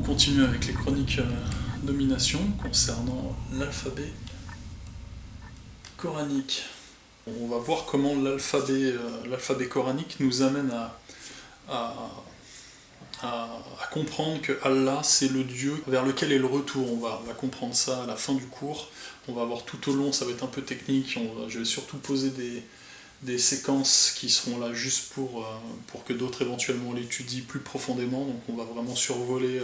continue avec les chroniques domination concernant l'alphabet coranique. On va voir comment l'alphabet coranique nous amène à, à comprendre que Allah c'est le Dieu vers lequel est le retour. On va comprendre ça à la fin du cours. On va voir tout au long, ça va être un peu technique. Je vais surtout poser des séquences qui seront là juste pour que d'autres éventuellement l'étudient plus profondément. Donc on va vraiment survoler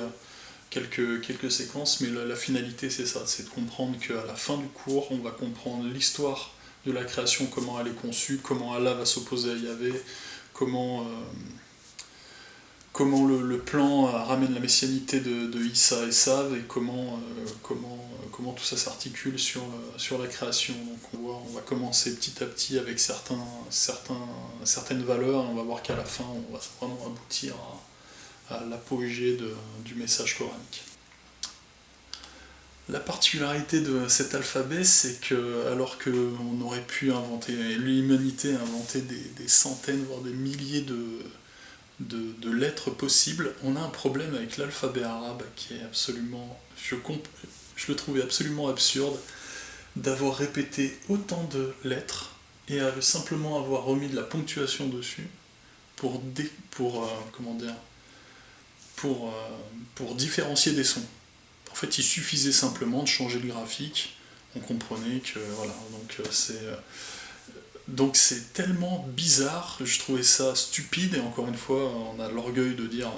quelques séquences, mais la finalité c'est ça, c'est de comprendre qu'à la fin du cours, on va comprendre l'histoire de la création, comment elle est conçue, comment Allah va s'opposer à Yahvé, comment le plan ramène la messianité de Issa et Sav, et comment tout ça s'articule sur la création. Donc on va commencer petit à petit avec certaines valeurs, et on va voir qu'à la fin, on va vraiment aboutir à l'apogée du message coranique. La particularité de cet alphabet, c'est que, alors qu'on aurait pu inventer, l'humanité a inventé des centaines, voire des milliers de lettres possibles, on a un problème avec l'alphabet arabe qui est absolument, je le trouvais absolument absurde d'avoir répété autant de lettres et simplement avoir remis de la ponctuation dessus pour différencier des sons. En fait, il suffisait simplement de changer le graphique, on comprenait que voilà, donc c'est tellement bizarre, je trouvais ça stupide, et encore une fois, on a l'orgueil de dire,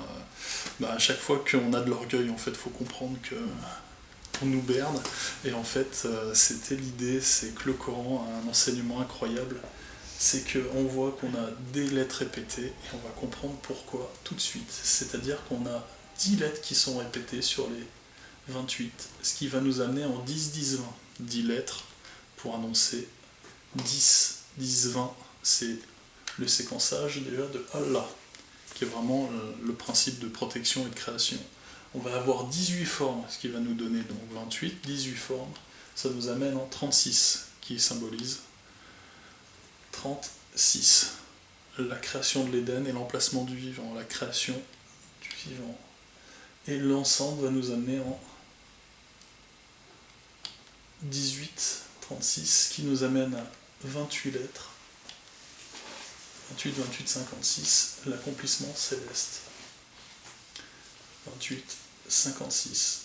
à chaque fois qu'on a de l'orgueil, en fait, il faut comprendre qu'on nous berne, et en fait, c'était l'idée, c'est que le Coran a un enseignement incroyable, c'est qu'on voit qu'on a des lettres répétées, et on va comprendre pourquoi tout de suite, c'est-à-dire qu'on a 10 lettres qui sont répétées sur les 28, ce qui va nous amener en 10, 10, 20. 10 lettres pour annoncer 10, 10, 20, c'est le séquençage déjà de Allah, qui est vraiment le principe de protection et de création. On va avoir 18 formes, ce qui va nous donner donc 28, 18 formes, ça nous amène en 36, qui symbolise 36. La création de l'Éden et l'emplacement du vivant, la création du vivant. Et l'ensemble va nous amener en 18, 36, qui nous amène à 28 lettres. 28, 28, 56, l'accomplissement céleste. 28, 56.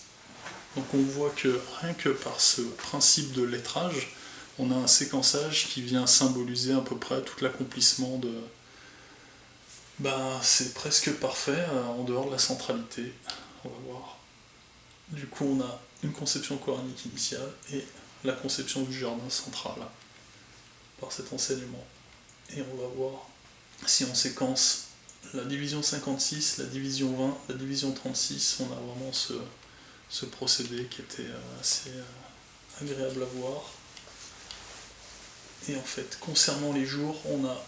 Donc on voit que rien que par ce principe de lettrage, on a un séquençage qui vient symboliser à peu près tout l'accomplissement de... c'est presque parfait, en dehors de la centralité. On va voir. Du coup, on a une conception coranique initiale et la conception du jardin central par cet enseignement. Et on va voir si on séquence la division 56, la division 20, la division 36, on a vraiment ce procédé qui était assez agréable à voir. Et en fait, concernant les jours, on a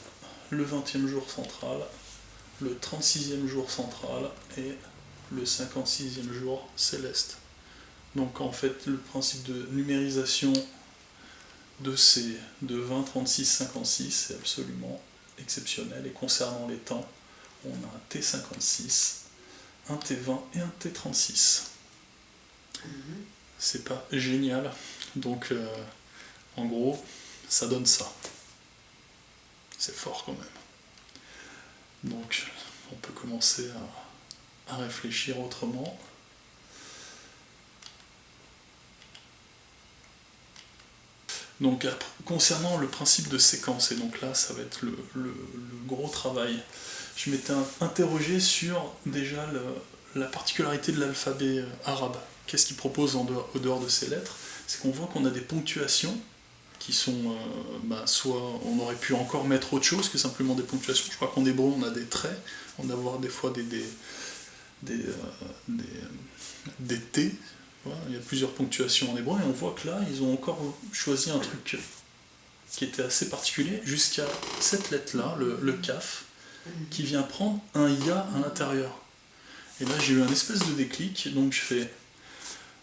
le 20e jour central, le 36e jour central et le 56e jour céleste. Donc en fait, le principe de numérisation de 20, 36, 56, c'est absolument exceptionnel. Et concernant les temps, on a un T56, un T20 et un T36. C'est pas génial, donc en gros, ça donne ça. C'est fort quand même. Donc on peut commencer à réfléchir autrement. Donc concernant le principe de séquence, et donc là ça va être le gros travail, je m'étais interrogé sur déjà la particularité de l'alphabet arabe. Qu'est-ce qu'il propose au dehors de ces lettres? C'est qu'on voit qu'on a des ponctuations qui sont, soit on aurait pu encore mettre autre chose que simplement des ponctuations. Je crois qu'en hébreu on a des traits, on va avoir des fois des T. Voilà, il y a plusieurs ponctuations en hébreu, et on voit que là, ils ont encore choisi un truc qui était assez particulier, jusqu'à cette lettre-là, le kaf, qui vient prendre un ya à l'intérieur. Et là, j'ai eu un espèce de déclic, donc je fais...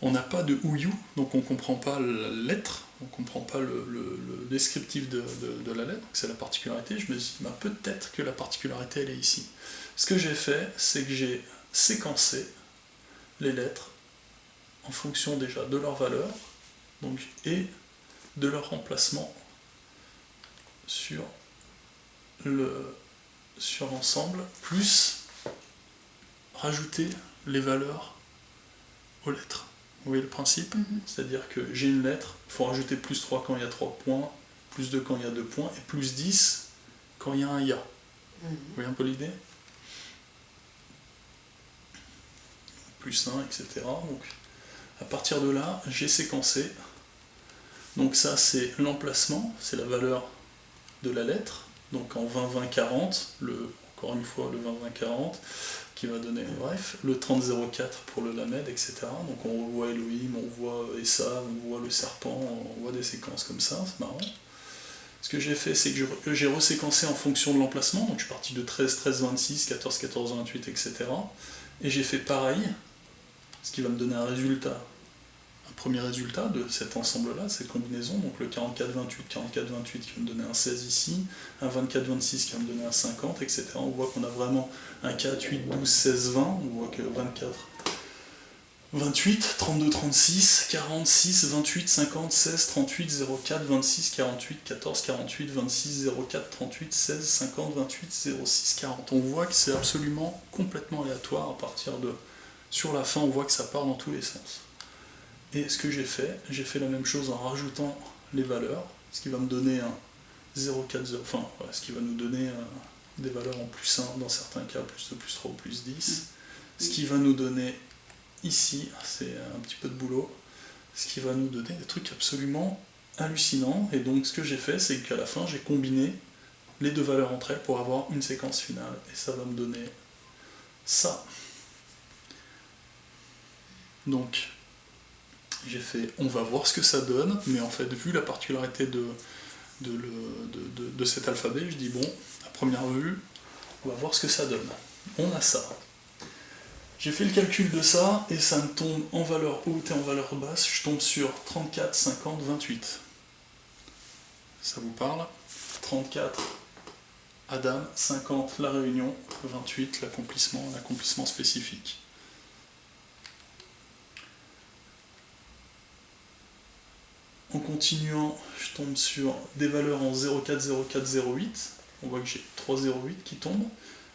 On n'a pas de ouyou, donc on ne comprend pas la lettre, on ne comprend pas le descriptif de la lettre, donc c'est la particularité. Je me suis dit, peut-être que la particularité, elle est ici. Ce que j'ai fait, c'est que j'ai séquencé les lettres en fonction déjà de leur valeur donc, et de leur emplacement sur l'ensemble, plus rajouter les valeurs aux lettres. Vous voyez le principe? C'est-à-dire que j'ai une lettre, il faut rajouter plus 3 quand il y a 3 points, plus 2 quand il y a 2 points, et plus 10 quand il y a un ya. Vous voyez un peu l'idée? Plus 1, etc. Donc, à partir de là, j'ai séquencé. Donc ça, c'est l'emplacement, c'est la valeur de la lettre. Donc en 20, 20, 40, encore une fois, le 20, 20, 40, qui va donner, bref, le 30, 04 pour le Lamed, etc. Donc on voit Elohim, on voit Essa, on voit le serpent, on voit des séquences comme ça, c'est marrant. Ce que j'ai fait, c'est que j'ai reséquencé en fonction de l'emplacement, donc je suis parti de 13, 13, 26, 14, 14, 28, etc. Et j'ai fait pareil, ce qui va me donner un résultat, un premier résultat de cet ensemble-là, de cette combinaison, donc le 44, 28, 44, 28 qui va me donner un 16 ici, un 24, 26 qui va me donner un 50, etc. On voit qu'on a vraiment un 4, 8, 12, 16, 20, on voit que 24, 28, 32, 36, 46, 28, 50, 16, 38, 04, 26, 48, 14, 48, 26, 04, 38, 16, 50, 28, 06, 40. On voit que c'est absolument complètement aléatoire à partir de... Sur la fin, on voit que ça part dans tous les sens. Et ce que j'ai fait la même chose en rajoutant les valeurs, ce qui va me donner un 0,4, enfin, voilà, ce qui va nous donner des valeurs en plus 1 dans certains cas, plus 2, plus 3 ou plus 10, ce qui va nous donner ici, c'est un petit peu de boulot, ce qui va nous donner des trucs absolument hallucinants. Et donc ce que j'ai fait, c'est qu'à la fin, j'ai combiné les deux valeurs entre elles pour avoir une séquence finale. Et ça va me donner ça. Donc, j'ai fait, on va voir ce que ça donne, mais en fait, vu la particularité de cet alphabet, je dis, bon, à première vue, on va voir ce que ça donne. On a ça. J'ai fait le calcul de ça, et ça me tombe en valeur haute et en valeur basse, je tombe sur 34, 50, 28. Ça vous parle? 34, Adam, 50, la réunion, 28, l'accomplissement spécifique. En continuant, je tombe sur des valeurs en 04, 04, 08. On voit que j'ai 3 08 qui tombent.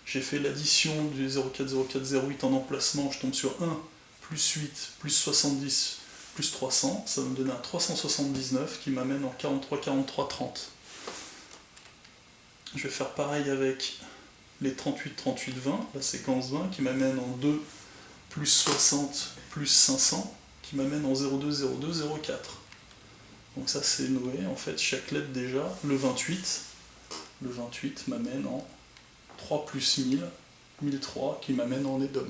J'ai fait l'addition du 04, 04, 08 en emplacement. Je tombe sur 1, plus 8, plus 70, plus 300. Ça va me donner un 379 qui m'amène en 43, 43, 30. Je vais faire pareil avec les 38, 38, 20, la séquence 20 qui m'amène en 2, plus 60, plus 500, qui m'amène en 02, 02, 04. Donc ça c'est Noé, en fait chaque lettre déjà, le 28 m'amène en 3 plus 1000, 1003 qui m'amène en Edom,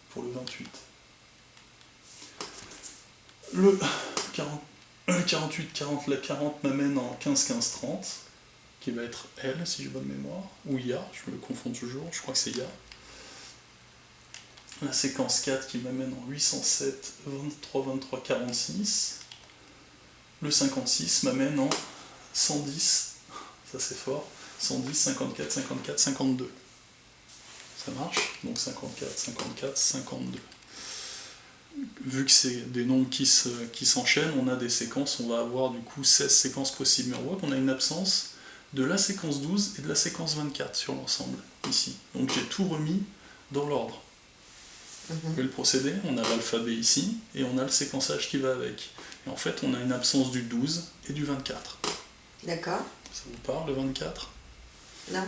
pour le 28. Le 48, 40, la 40 m'amène en 15, 15, 30, qui va être L si j'ai bonne mémoire, ou Ya, je me confonds toujours, je crois que c'est Ya. La séquence 4 qui m'amène en 807, 23, 23, 46. Le 56 m'amène en 110, ça c'est fort, 110, 54, 54, 52. Ça marche? Donc 54, 54, 52. Vu que c'est des nombres qui s'enchaînent, on a des séquences, on va avoir du coup 16 séquences possibles. Mais on voit qu'on a une absence de la séquence 12 et de la séquence 24 sur l'ensemble, ici. Donc j'ai tout remis dans l'ordre. Vous voyez le procédé? On a l'alphabet ici, et on a le séquençage qui va avec. Et en fait, on a une absence du 12 et du 24. D'accord. Ça vous parle, le 24? Non.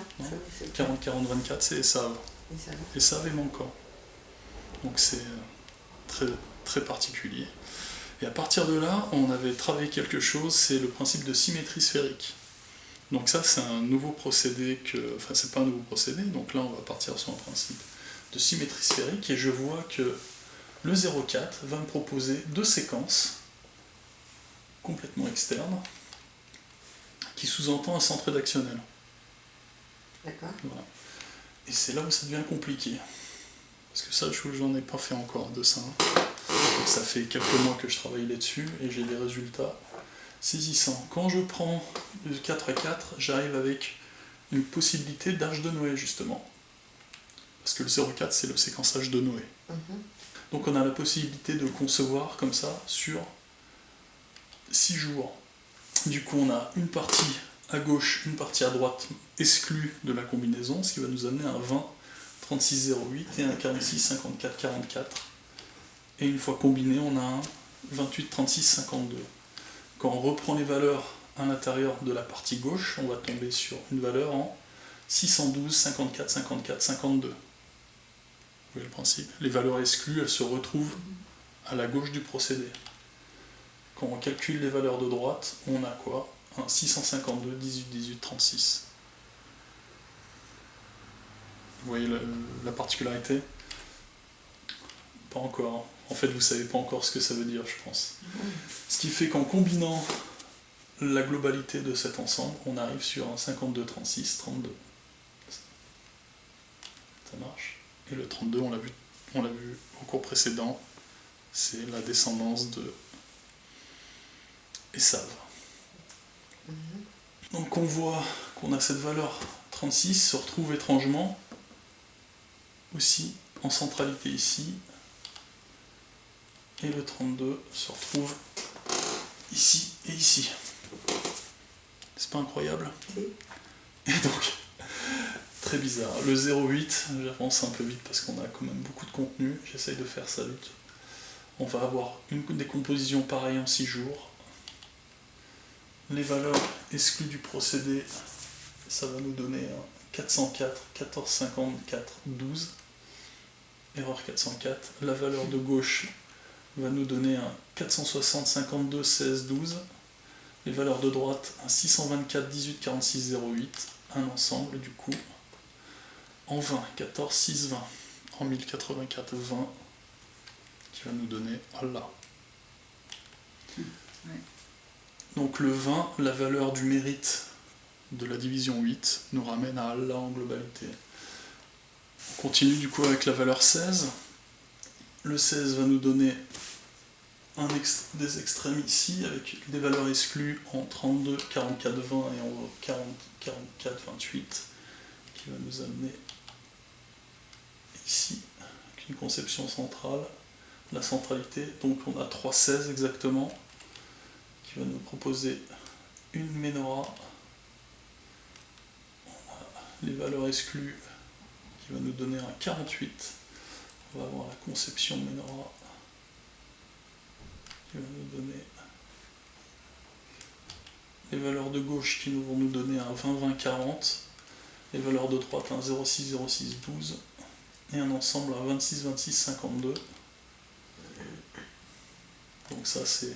40, 40, 24, c'est Esav. Esav est manquant. Donc c'est très, très particulier. Et à partir de là, on avait travaillé quelque chose, c'est le principe de symétrie sphérique. Donc ça, c'est un nouveau procédé enfin, c'est pas un nouveau procédé, donc là, on va partir sur un principe de symétrie sphérique, et je vois que le 04 va me proposer deux séquences complètement externes qui sous-entend un centre rédactionnel. D'accord. Voilà. Et c'est là où ça devient compliqué. Parce que ça, je n'en ai pas fait encore de ça. Donc ça fait quelques mois que je travaille là-dessus et j'ai des résultats saisissants. Quand je prends le 4 à 4, j'arrive avec une possibilité d'arche de Noé, justement. Parce que le 04, c'est le séquençage de Noé. Donc on a la possibilité de concevoir comme ça sur 6 jours. Du coup on a une partie à gauche, une partie à droite exclue de la combinaison, ce qui va nous amener à un 20, 36, 08 et un 46, 54, 44. Et une fois combiné, on a un 28, 36, 52. Quand on reprend les valeurs à l'intérieur de la partie gauche, on va tomber sur une valeur en 612, 54, 54, 52. Vous voyez le principe? Les valeurs exclues, elles se retrouvent à la gauche du procédé. Quand on calcule les valeurs de droite, on a quoi? Un 652, 18, 18, 36. Vous voyez la particularité? Pas encore. En fait, vous ne savez pas encore ce que ça veut dire, je pense. Ce qui fait qu'en combinant la globalité de cet ensemble, on arrive sur un 52, 36, 32. Ça marche. Et le 32, on l'a vu au cours précédent, c'est la descendance de Esav. Donc on voit qu'on a cette valeur 36 se retrouve étrangement aussi en centralité ici, et le 32 se retrouve ici et ici. C'est pas incroyable? Et donc, très bizarre. Le 0,8, j'avance un peu vite parce qu'on a quand même beaucoup de contenu, j'essaye de faire ça vite. On va avoir une décomposition pareille en 6 jours. Les valeurs exclues du procédé, ça va nous donner 404, 1454, 12. Erreur 404. La valeur de gauche va nous donner un 460, 52, 16, 12. Les valeurs de droite, un 624, 18, 46, 08. Un ensemble, du coup, en 20, 14, 6, 20. En 1084, 20. Qui va nous donner Allah. Donc le 20, la valeur du mérite de la division 8, nous ramène à Allah en globalité. On continue du coup avec la valeur 16. Le 16 va nous donner des extrêmes ici, avec des valeurs exclues en 32, 44, 20 et en 40, 44, 28, qui va nous amener ici, avec une conception centrale, la centralité. Donc on a 3 16 exactement, qui va nous proposer une menorah. On a les valeurs exclues, qui va nous donner un 48. On va avoir la conception menorah, qui va nous donner les valeurs de gauche qui vont nous donner un 20, 20, 40, les valeurs de droite un 06, 06, 12, et un ensemble à 26, 26, 52. Donc ça c'est,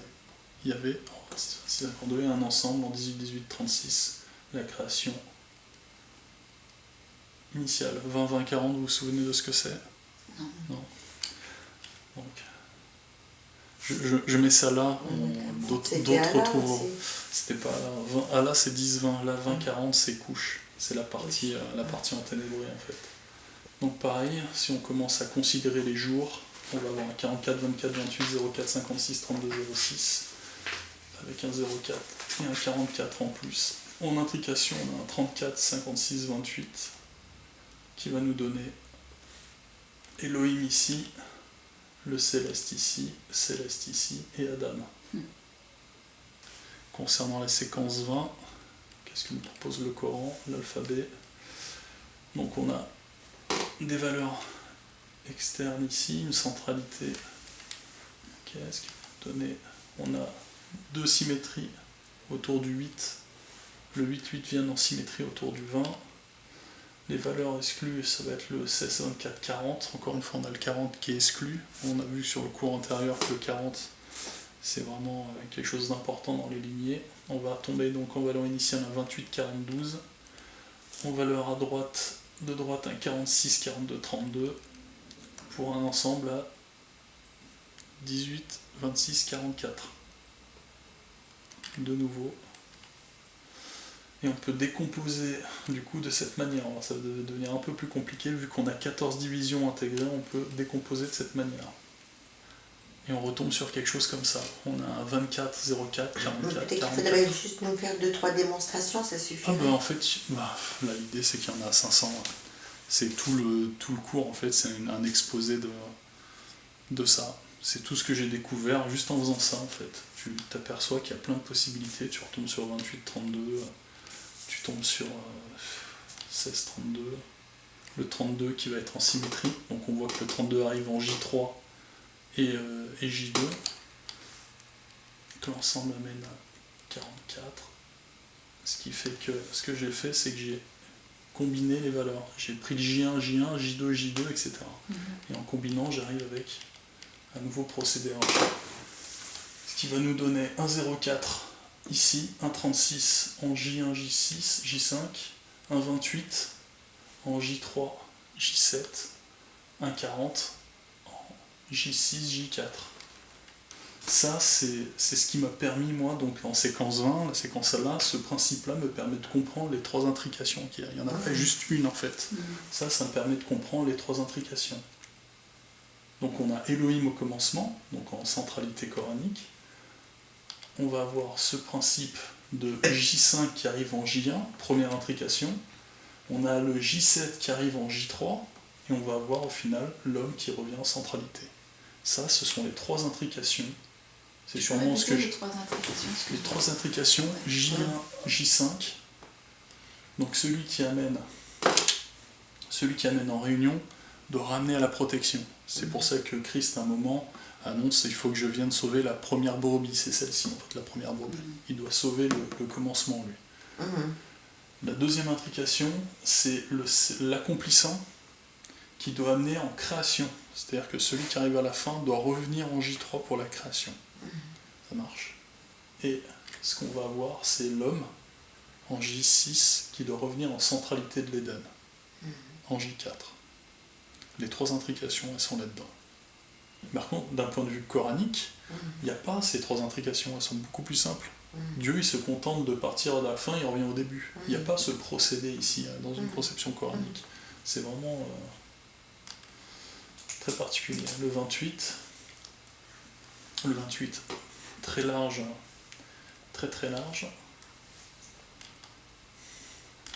il y avait en 26, 26, 52 et un ensemble en 18, 18, 36, la création initiale. 20, 20, 40, vous vous souvenez de ce que c'est? Non. Donc, je mets ça là, d'autres retrouveront. C'était pas là. Ah là c'est 10, 20, là 20, 40 c'est couche. C'est la partie enténébrée en fait. Donc pareil, si on commence à considérer les jours, on va avoir un 44, 24, 28, 04, 56, 32, 06, avec un 04 et un 44 en plus. En intrication, on a un 34, 56, 28, qui va nous donner Elohim ici, le céleste ici et Adam. Concernant la séquence 20, qu'est-ce que nous propose le Coran, l'alphabet? Donc on a des valeurs externes ici, une centralité. Qu'est-ce qui va donner? On a 2 symétries autour du 8. Le 8, 8 vient en symétrie autour du 20. Les valeurs exclues, ça va être le 16, 24, 40. Encore une fois, on a le 40 qui est exclu. On a vu sur le cours antérieur que le 40, c'est vraiment quelque chose d'important dans les lignées. On va tomber donc en valeur initiale à 28, 40, 12. En valeur à droite, de droite un 46, 42, 32. Pour un ensemble à 18, 26, 44. De nouveau. Et on peut décomposer du coup de cette manière. Alors, ça va devenir un peu plus compliqué, vu qu'on a 14 divisions intégrées, on peut décomposer de cette manière. Et on retombe sur quelque chose comme ça. On a un 24, 04, 44, peut-être 44. qu'il faudrait juste nous faire 2-3 démonstrations, ça suffit. En fait, là, l'idée c'est qu'il y en a 500. C'est tout le cours en fait, c'est un exposé de ça. C'est tout ce que j'ai découvert juste en faisant ça en fait. Tu t'aperçois qu'il y a plein de possibilités, tu retombes sur 28-32, tu tombes sur 16-32, le 32 qui va être en symétrie, donc on voit que le 32 arrive en J3 et J2, que l'ensemble amène à 44, ce qui fait que ce que j'ai fait c'est que j'ai combiné les valeurs, j'ai pris le J1, J1, J2, J2, etc. Et en combinant j'arrive avec un nouveau procédé en ce qui va nous donner un 0,4 ici, un 36 en J1, J6, J5, un 28 en J3, J7, un 40 en J6, J4. Ça, c'est ce qui m'a permis, moi, donc en séquence 20, la séquence là, ce principe-là me permet de comprendre les trois intrications qu'il y a. Il n'y en a pas juste une, en fait. Ça me permet de comprendre les trois intrications. Donc on a Elohim au commencement, donc en centralité coranique. On va avoir ce principe de J5 qui arrive en J1, première intrication. On a le J7 qui arrive en J3, et on va avoir au final l'homme qui revient en centralité. Ça, ce sont les trois intrications. C'est sûrement ce que j'ai. Les trois intrications, J1, J5. Donc celui qui amène en réunion doit ramener à la protection. C'est pour ça que Christ, à un moment, annonce il faut que je vienne sauver la première brebis. C'est celle-ci, en fait, la première brebis. Il doit sauver le commencement, lui. La deuxième intrication, c'est l'accomplissant qui doit amener en création. C'est-à-dire que celui qui arrive à la fin doit revenir en J3 pour la création. Ça marche. Et ce qu'on va avoir, c'est l'homme en J6 qui doit revenir en centralité de l'Éden, en J4. Les trois intrications, elles sont là-dedans. Par contre, d'un point de vue coranique, il n'y a pas ces trois intrications, elles sont beaucoup plus simples. Dieu, il se contente de partir à la fin, il revient au début. Il n'y a pas ce procédé ici, dans une conception coranique. C'est vraiment très particulier. Le 28, très large, très très large.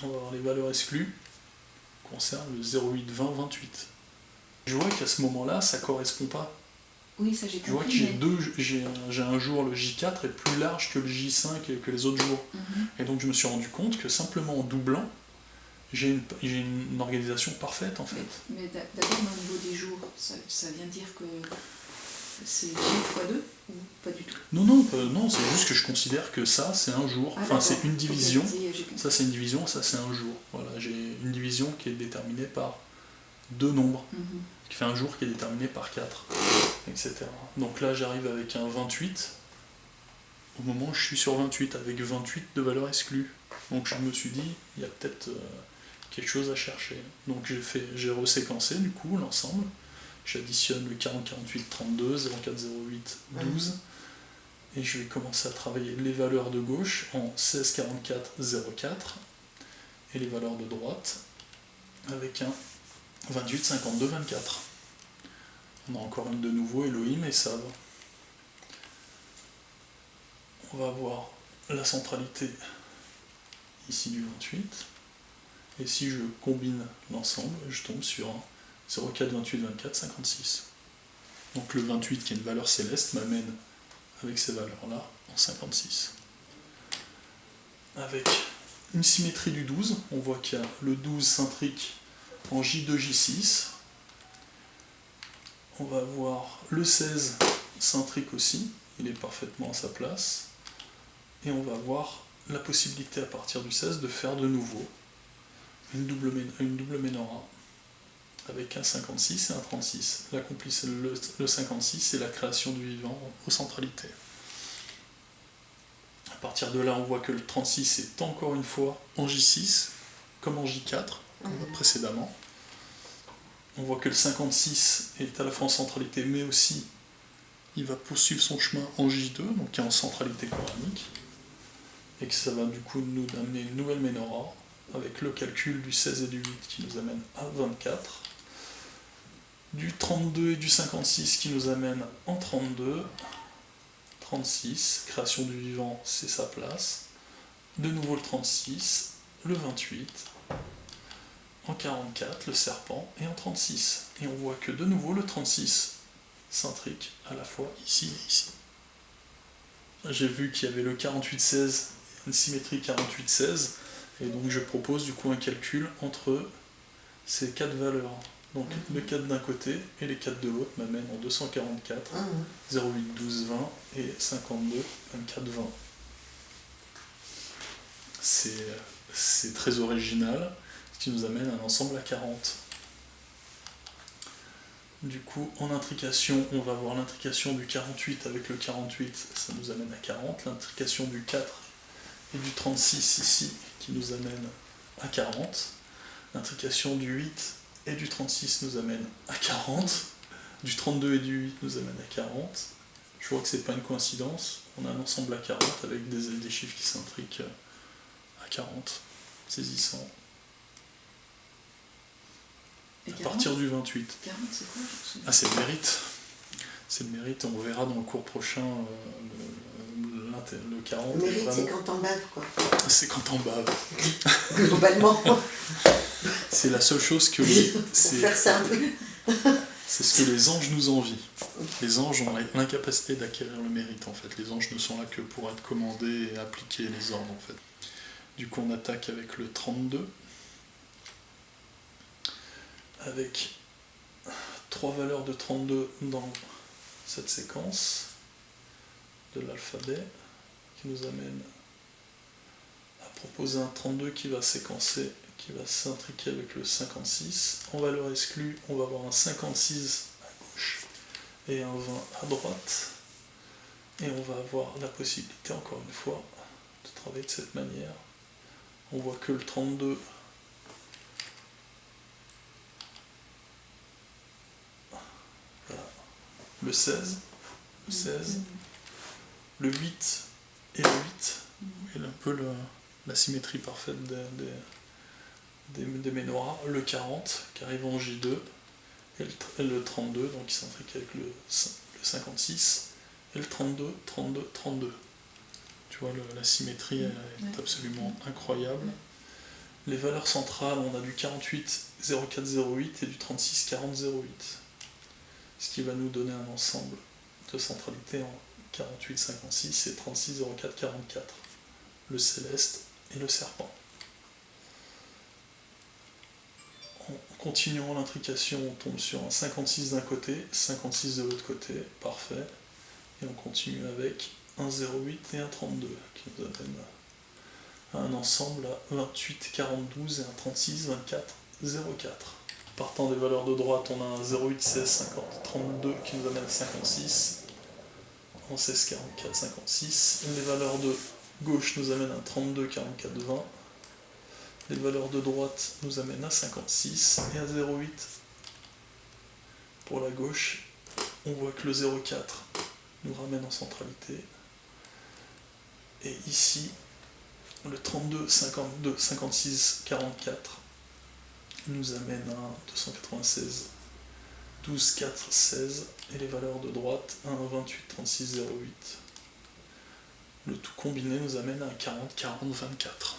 On va avoir les valeurs exclues, concernent le 0,8, 20, 28. Je vois qu'à ce moment-là, ça ne correspond pas. Oui, ça j'ai compris. Je vois que j'ai un jour, le J4 est plus large que le J5 et que les autres jours. Et donc je me suis rendu compte que simplement en doublant, j'ai une organisation parfaite en fait. Mais d'abord, au niveau des jours, ça vient dire que c'est 2 fois 2 ou pas du tout? Non, c'est juste que je considère que ça, c'est un jour. C'est une division. Ça, c'est une division, ça, c'est un jour. Voilà, j'ai une division qui est déterminée par deux nombres, qui fait un jour qui est déterminé par 4, etc. Donc là, j'arrive avec un 28, au moment où je suis sur 28, avec 28 de valeurs exclues. Donc je me suis dit, il y a peut-être quelque chose à chercher. Donc j'ai reséquencé du coup l'ensemble. J'additionne le 40, 48, 32, 04, 08, 12. Et je vais commencer à travailler les valeurs de gauche en 16, 44, 04. Et les valeurs de droite avec un 28, 52, 24. On a encore une de nouveau, Elohim et Sav. On va avoir la centralité ici du 28. Et si je combine l'ensemble, je tombe sur un 04, 28, 24, 56. Donc le 28, qui est une valeur céleste, m'amène avec ces valeurs-là en 56. Avec une symétrie du 12, on voit qu'il y a le 12 s'intrique en J2, J6. On va avoir le 16 s'intrique aussi, il est parfaitement à sa place. Et on va avoir la possibilité à partir du 16 de faire de nouveau une double ménorah avec un 56 et un 36. Le 56, c'est la création du vivant aux centralités. À partir de là, on voit que le 36 est encore une fois en J6, comme en J4, comme précédemment. On voit que le 56 est à la fois en centralité, mais aussi il va poursuivre son chemin en J2, donc qui est en centralité coranique, et que ça va du coup nous amener une nouvelle ménorah, avec le calcul du 16 et du 8 qui nous amène à 24, du 32 et du 56 qui nous amène en 32, 36, création du vivant, c'est sa place, de nouveau le 36, le 28, en 44, le serpent, et en 36. Et on voit que de nouveau le 36 s'intriquent à la fois ici et ici. J'ai vu qu'il y avait le 48-16, une symétrie 48-16, et donc je propose du coup un calcul entre ces 4 valeurs. Donc le 4 d'un côté et les 4 de l'autre m'amènent en 244, 0,8, 12, 20 et 52, 24, 20. C'est très original, ce qui nous amène à un ensemble à 40. Du coup, en intrication, on va avoir l'intrication du 48 avec le 48, ça nous amène à 40. L'intrication du 4 et du 36 ici, qui nous amène à 40. L'intrication du 8 et du 36 nous amène à 40. Du 32 et du 8 nous amène à 40. Je vois que c'est pas une coïncidence. On a un ensemble à 40 avec des chiffres qui s'intriquent à 40. Saisissant. Et À 40, partir du 28. 40, c'est quoi? Ah, c'est le mérite. C'est le mérite, on verra dans le cours prochain le 40. Le mérite, c'est vraiment- quand on bave, quoi. C'est quand on bave. Globalement, pour C'est la seule chose que faire simple. c'est ce que les anges nous envient. Les anges ont l'incapacité d'acquérir le mérite en fait. Les anges ne sont là que pour être commandés et appliquer les ordres en fait. Du coup on attaque avec le 32. Avec 3 valeurs de 32 dans cette séquence de l'alphabet qui nous amène à proposer un 32 qui va séquencer, qui va s'intriquer avec le 56. En valeur exclue, on va avoir un 56 à gauche et un 20 à droite. Et on va avoir la possibilité, encore une fois, de travailler de cette manière. On voit que le 32 le 16, le 8 et le 8, et un peu la symétrie parfaite des menorahs, le 40 qui arrive en J2, et le 32, donc qui s'intrique avec le 56, et le 32, 32, 32. Tu vois, la symétrie est absolument incroyable. Les valeurs centrales, on a du 48, 04, 08 et du 36, 40, 08. Ce qui va nous donner un ensemble de centralité en 48, 56 et 36, 04, 44. Le céleste et le serpent. En continuant l'intrication, on tombe sur un 56 d'un côté, 56 de l'autre côté, parfait. Et on continue avec un 08 et un 32, qui nous amène à un ensemble à 28, 42 et un 36, 24, 04. Partant des valeurs de droite, on a un 0,8, 16, 50, 32 qui nous amène à 56, en 16, 44, 56. Les valeurs de gauche nous amènent à 32, 44, 20. Les valeurs de droite nous amènent à 56 et à 0,8 pour la gauche. On voit que le 0,4 nous ramène en centralité. Et ici, le 32, 52, 56, 44 nous amène à 296, 12, 4, 16, et les valeurs de droite, 1, 28, 36, 08. Le tout combiné nous amène à 40, 40, 24.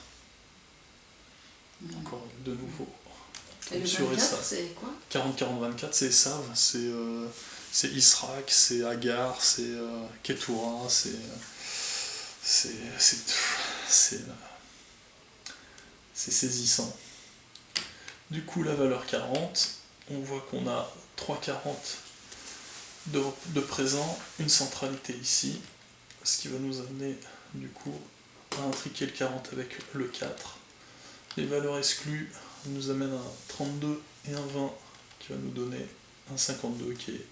Encore de nouveau. Et le sur 24, Esav. c'est quoi? 40, 40, 24, c'est Esav, c'est Israq, c'est Agar, c'est Ketura, c'est saisissant. Du coup, la valeur 40, on voit qu'on a 3,40 de présent, une centralité ici, ce qui va nous amener du coup à intriquer le 40 avec le 4. Les valeurs exclues nous amènent à un 32 et un 20 qui va nous donner un 52 qui est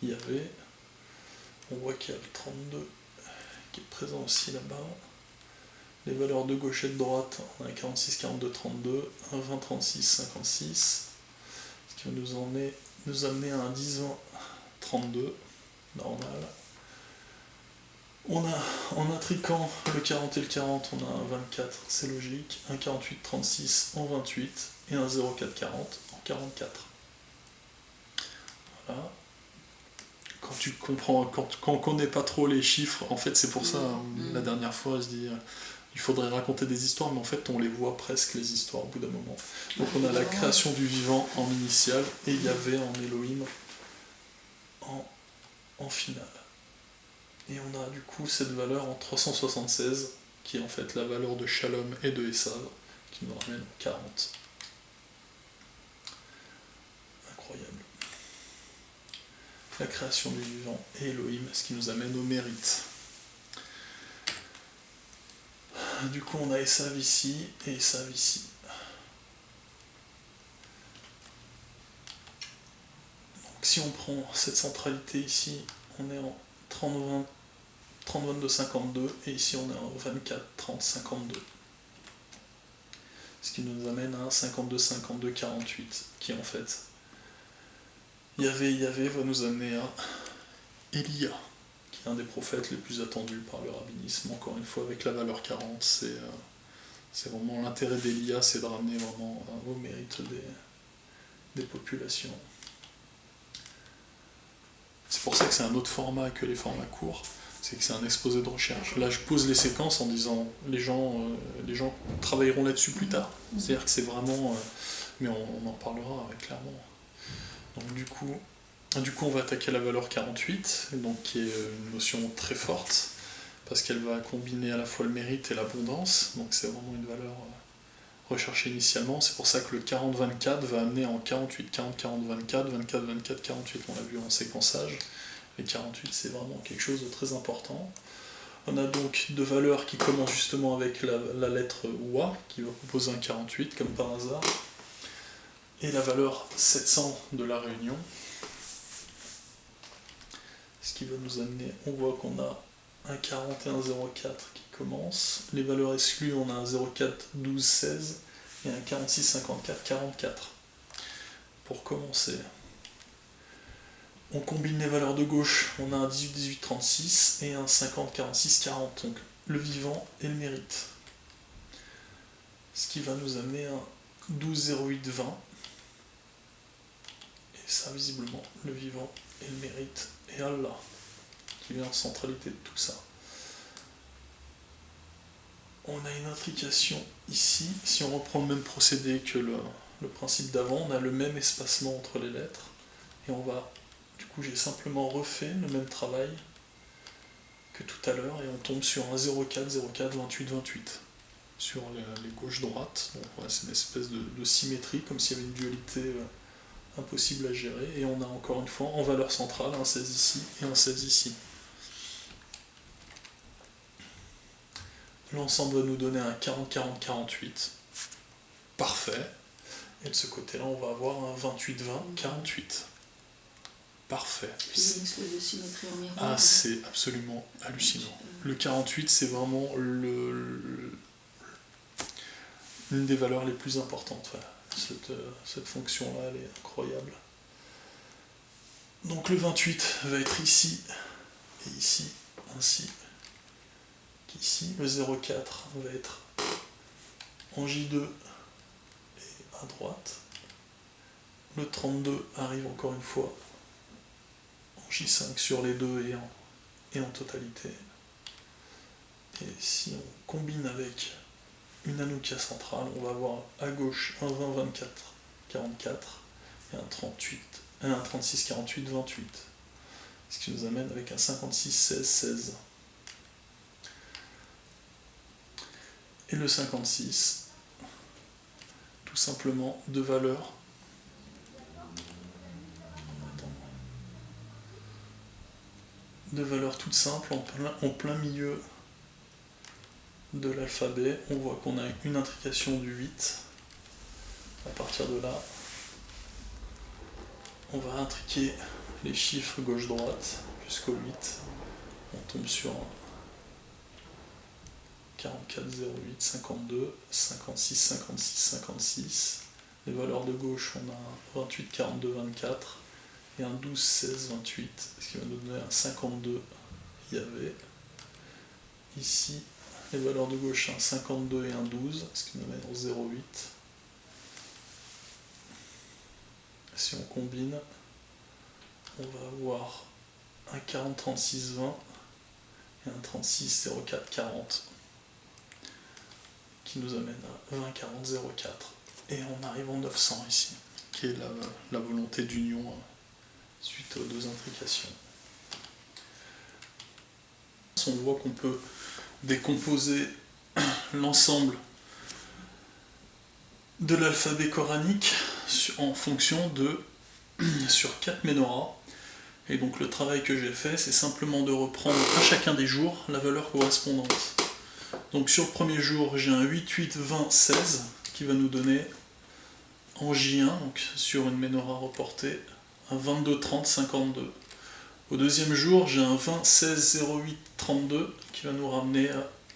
IAV. On voit qu'il y a le 32 qui est présent aussi là-bas. Les valeurs de gauche et de droite, on a un 46, 42, 32, un 20, 36, 56, ce qui va nous amener à un 10, 20, 32, normal. On a, en intriquant le 40 et le 40, on a un 24, c'est logique, un 48, 36 en 28, et un 04, 40 en 44. Voilà. Quand tu comprends, quand on connaît pas trop les chiffres, en fait c'est pour ça, la dernière fois, je dis... Il faudrait raconter des histoires, mais en fait on les voit presque les histoires au bout d'un moment. Donc on a la création du vivant en initiale et Yahvé en Elohim en finale. Et on a du coup cette valeur en 376, qui est en fait la valeur de Shalom et de Esav, qui nous ramène 40. Incroyable. La création du vivant et Elohim, ce qui nous amène au mérite. Du coup, on a Esav ici et Esav ici. Donc, si on prend cette centralité ici, on est en 30-20, 30-22-52, et ici on est en 24-30-52. Ce qui nous amène à 52-52-48, qui en fait, Yahvé va nous amener à Élia, qui est un des prophètes les plus attendus par le rabbinisme, encore une fois avec la valeur 40, c'est vraiment l'intérêt d'Élia, c'est de ramener vraiment au mérite des populations. C'est pour ça que c'est un autre format que les formats courts, c'est que c'est un exposé de recherche. Là je pose les séquences en disant les gens travailleront là-dessus plus tard, c'est-à-dire que c'est vraiment... mais on en parlera clairement. Donc du coup on va attaquer la valeur 48, donc qui est une notion très forte, parce qu'elle va combiner à la fois le mérite et l'abondance, donc c'est vraiment une valeur recherchée initialement. C'est pour ça que le 40-24 va amener en 48-40-40-24, 24-24-48, on l'a vu en séquençage. Les 48 c'est vraiment quelque chose de très important. On a donc deux valeurs qui commencent justement avec la lettre Wa, qui va proposer un 48 comme par hasard, et la valeur 700 de la réunion. Ce qui va nous amener, on voit qu'on a un 4104 qui commence. Les valeurs exclues, on a un 04 12 16 et un 46 54 44. Pour commencer, on combine les valeurs de gauche, on a un 18 18 36 et un 50 46 40. Donc le vivant et le mérite. Ce qui va nous amener un 12 08 20. Et ça, visiblement, le vivant et le mérite et Allah, qui vient en centralité de tout ça. On a une intrication ici, si on reprend le même procédé que le principe d'avant, on a le même espacement entre les lettres, et on va, du coup j'ai simplement refait le même travail que tout à l'heure, et on tombe sur un 04, 04, 28, 28, sur les gauches-droites. Donc voilà, c'est une espèce de symétrie, comme s'il y avait une dualité impossible à gérer, et on a encore une fois en valeur centrale un 16 ici et un 16 ici. L'ensemble va nous donner un 40-40-48, parfait, et de ce côté-là on va avoir un 28-20-48, parfait. Puis une espèce de symétrie en miroir. Ah, c'est absolument hallucinant. Le 48 c'est vraiment une des valeurs les plus importantes. Voilà. Cette fonction-là, elle est incroyable. Donc le 28 va être ici, et ici, ainsi qu'ici. Le 04 va être en J2 et à droite. Le 32 arrive encore une fois en J5 sur les deux et en totalité. Et si on combine avec une Hanouka centrale, on va avoir à gauche un 20-24-44 et un 36-48-28. Ce qui nous amène avec un 56-16-16. Et le 56, tout simplement deux valeurs. Deux valeurs toutes simples en plein milieu de l'alphabet. On voit qu'on a une intrication du 8. À partir de là, on va intriquer les chiffres gauche-droite jusqu'au 8. On tombe sur 44, 08, 52, 56, 56, 56. Les valeurs de gauche, on a un 28, 42, 24 et un 12, 16, 28, ce qui va nous donner un 52 Yahvé. Ici, les valeurs de gauche, un 52 et un 12, ce qui nous amène au 0,8. Si on combine, on va avoir un 40, 36, 20 et un 36, 04, 40. Qui nous amène à 20, 40, 04. Et on arrive en 900 ici, qui est la volonté d'union suite aux deux intrications. on voit qu'on peut décomposer l'ensemble de l'alphabet coranique en fonction de sur 4 ménorahs. Et donc le travail que j'ai fait, c'est simplement de reprendre à chacun des jours la valeur correspondante. Donc sur le premier jour, j'ai un 8, 8, 20, 16 qui va nous donner en J1, donc sur une ménorah reportée, un 22, 30, 52. Au deuxième jour, j'ai un 20, 16, 08, 32 qui va nous ramener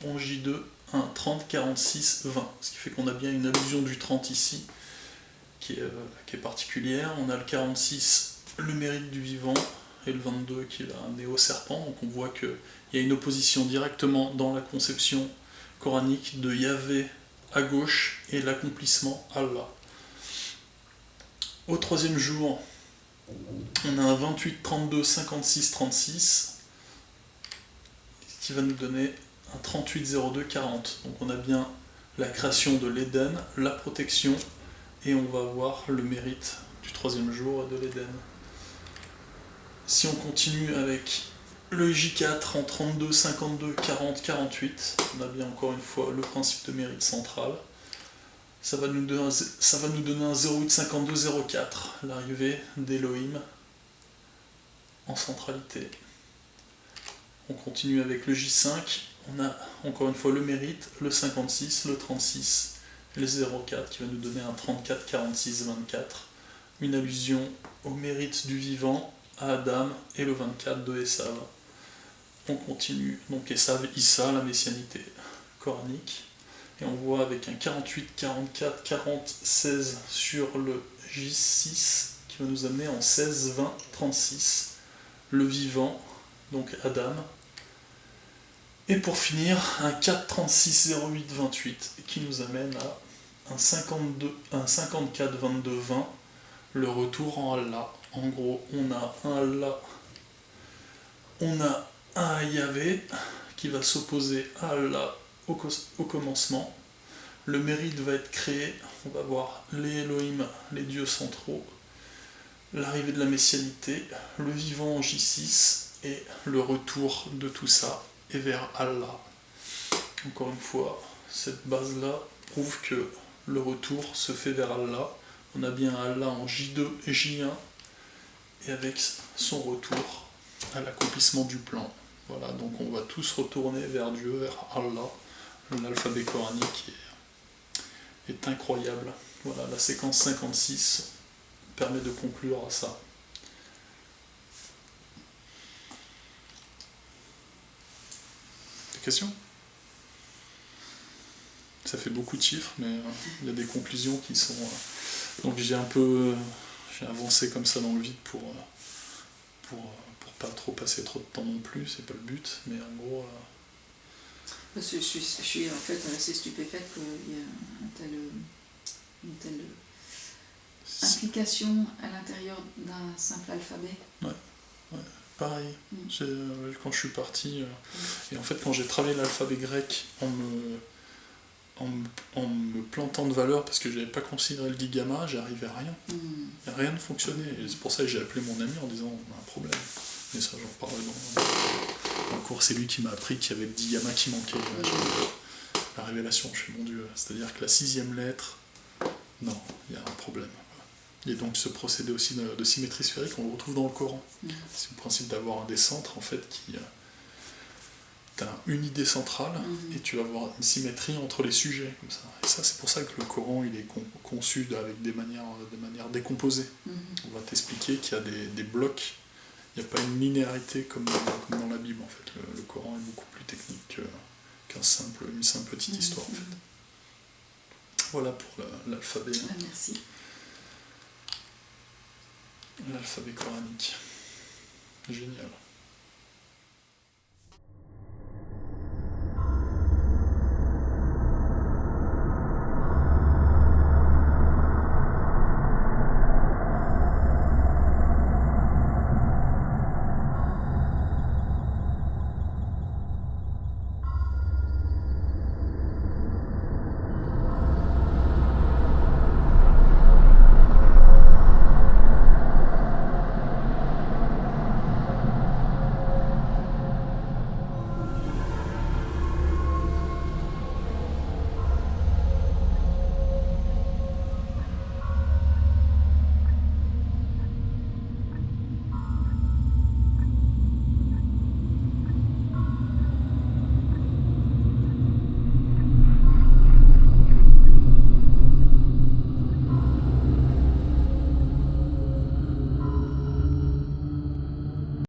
en J2 un 30, 46, 20. Ce qui fait qu'on a bien une allusion du 30 ici qui est particulière. On a le 46, le mérite du vivant, et le 22 qui va amener au serpent. Donc on voit qu'il y a une opposition directement dans la conception coranique de Yahvé à gauche et l'accomplissement Allah. Au troisième jour, on a un 28, 32, 56, 36 qui va nous donner un 38, 02, 40. Donc on a bien la création de l'Éden, la protection, et on va avoir le mérite du troisième jour et de l'Éden. Si on continue avec le J4 en 32, 52, 40, 48, on a bien encore une fois le principe de mérite central. Ça va nous donner un 08, 52, 04, l'arrivée d'Elohim en centralité. On continue avec le J5, on a encore une fois le mérite, le 56, le 36 et le 04 qui va nous donner un 34, 46, 24, une allusion au mérite du vivant, à Adam, et le 24 de Esav. On continue, donc Esav, Issa, la messianité coranique, et on voit avec un 48, 44, 40, 16 sur le J6 qui va nous amener en 16, 20, 36, le vivant, donc Adam. Et pour finir, un 4, 36, 08, 28 qui nous amène à un 54, 22, 20, le retour en Allah. En gros, on a un Allah, on a un Yahvé qui va s'opposer à Allah au commencement. Le mérite va être créé, on va voir les Elohim, les dieux centraux, l'arrivée de la messianité, le vivant en J6 et le retour de tout ça est vers Allah. Encore une fois, cette base-là prouve que le retour se fait vers Allah. On a bien Allah en J2 et J1, et avec son retour à l'accomplissement du plan. Voilà, donc on va tous retourner vers Dieu, vers Allah. L'alphabet coranique est incroyable. Voilà, la séquence 56 permet de conclure à ça. Des questions ? Ça fait beaucoup de chiffres, mais il y a des conclusions qui sont... donc j'ai avancé comme ça dans le vide pour pas trop passer trop de temps non plus, c'est pas le but, mais en gros... Parce que je suis en fait assez stupéfaite qu'il y ait une telle implication à l'intérieur d'un simple alphabet. Ouais, pareil. Quand je suis parti, et en fait quand j'ai travaillé l'alphabet grec en me plantant de valeur parce que je n'avais pas considéré le digamma, j'arrivais à rien. Rien ne fonctionnait. Et c'est pour ça que j'ai appelé mon ami en disant on a un problème. Mais ça j'en parlerai dans le cours, c'est lui qui m'a appris qu'il y avait le digamma qui manquait. La révélation, je suis mon Dieu. C'est-à-dire que la 6e lettre, non, il y a un problème. Et donc ce procédé aussi de symétrie sphérique, on le retrouve dans le Coran. C'est le principe d'avoir un des centres en fait qui... T'as une idée centrale et tu vas avoir une symétrie entre les sujets comme ça. Et ça, c'est pour ça que le Coran il est conçu avec des manières décomposées. On va t'expliquer qu'il y a des blocs. Il n'y a pas une linéarité comme dans la Bible en fait. Le Coran est beaucoup plus technique qu'une simple petite histoire en fait. Voilà pour l'alphabet. Merci. L'alphabet coranique. Génial.